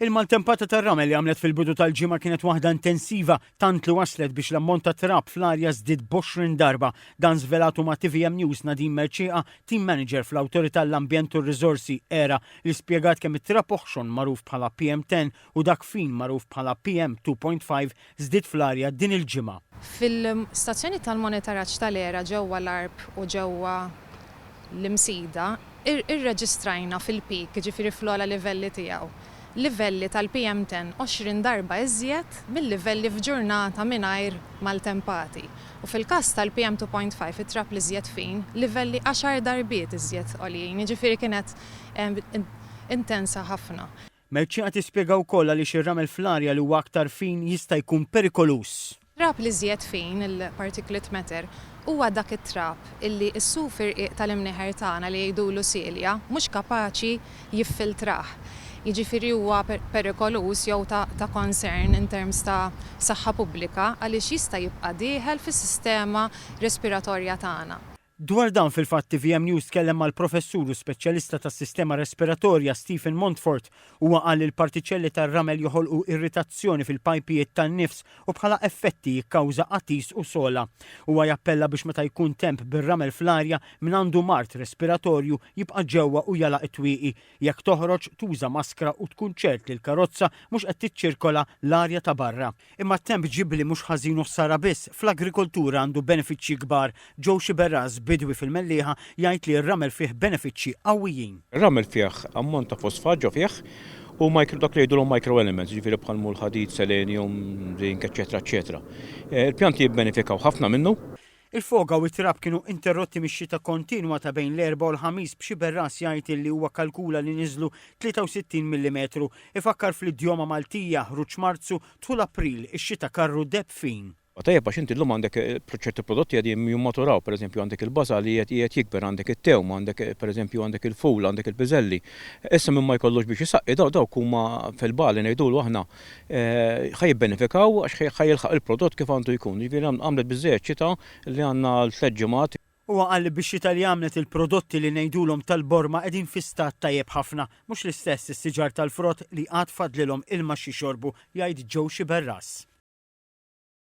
Il-maltempata tar-ramel li għamlet fil-bidu tal-ġimgħa kienet waħda intensiva tant li waslet biex l-ammont ta' trab fl-arja żdied b'20 darba. Dan żvelatu ma' TVM News Nadim Merċieqa, team manager fl-Awtorità tal-Ambjent u r-Riżorsi ERA, li spjegat kemm it-trab oħxon magħruf bħala PM10 u dak fin magħruf bħala PM2.5 żdied fl-arja din il-ġimgħa. Fil-stazzjoni tal-monitoraġġ tal-ERA ġewwa l-Arb u ġewwa l-Imsida irreġistrajna fil-pik, ġifieri fl-ogħla livelli tiegħu. Livelli tal-PM10 20 darba iżjed mill-livelli f'ġurnata mingħajr maltempati. U fil-każ tal-PM2.5 it-trab li żjed fin, livelli 10 darbiet iżjed għoljin, jiġifieri kienet intensa ħafna. Merċieqa tispjega wkoll għaliex ir-ramel fl-arja li huwa aktar fin jista' jkun perikolus. Trab li żjed fin il-particulate matter huwa dak it-trab illi s-sufir tal-imnieħer tagħna li jgħidulu silja mhux kapaċi jiffiltrah. Jiġifieri huwa perikolus jew ta' concern in terms ta' saħħa pubblika għaliex jista' jibqa' dieħel fis-sistema respiratorja tagħna. Dwar dan fil-fatt TVM News tkellem mal-professur u speċjalista tas-sistema respiratorja Stephen Montfort huwa qal li l-partiċelli tar-ramel joħolqu irritazzjoni fil-pajpijiet tan-nifs u bħala effetti jikkawża qatis u sola. Huwa jappella biex meta jkun temp bir-ramel fl-arja minn għandu mart respiratorju jibqa' ġewwa u jalaq it-twieqi. Jekk toħroġ tuża maskra u tkun ċert li l-karozza mhux qed tiċċirkola l-arja ta' barra. Imma t-temp ġibli mhux ħażin u ħsara biss, fl-agrikoltura għandu benefiċċji kbar. Joe Berraz bidwi fil-Mellieħa jgħid li r-ramel fih benefiċċji qawwijin. Ir-ramel fih ammont ta' fosfaġġo fih u dak li jgħidulhom microelements, ġifieri bħal l-ħadid, selenium, zinc, eċetera, eċetera. Il-pjanti jibbenefikaw ħafna minnu. Il-foga u t-trab kienu interrotti mix-xita kontinwa ta' bejn l-erba' u l-ħamis b'xi Berras jgħid li huwa kalkula li niżlu 63 mm. Ifakkar fl-idjoma Maltija ħruġ Marzu tul April ix-xita karru deb fin. Tajjeb għax inti llum għandek ċerti prodotti qegħdin jimmaturaw, pereżempju għandek il-baża li qiegħed jikber, għandek it-tewm, għandek pereżempju għandek il-ful, għandek il-biżelli. Issa minn ma jkollux biex isaqqi dawk huma fil-bali ngħidulu aħna ħajjibbenefikaw għax ħajjilħaq il-prodott kif għandu jkun. Jiġifieri għamlet biżżejjed xita li għandna l-tliet ġimgħat. Huwa qal li biex għamlet il-prodotti li ngħidulhom tal-borma qegħdin fi stat tajjeb ħafna, mhux l-istess is-siġar tal-frott li qatt fadlilhom ilma xi xorbu, jgħid Joe Berras.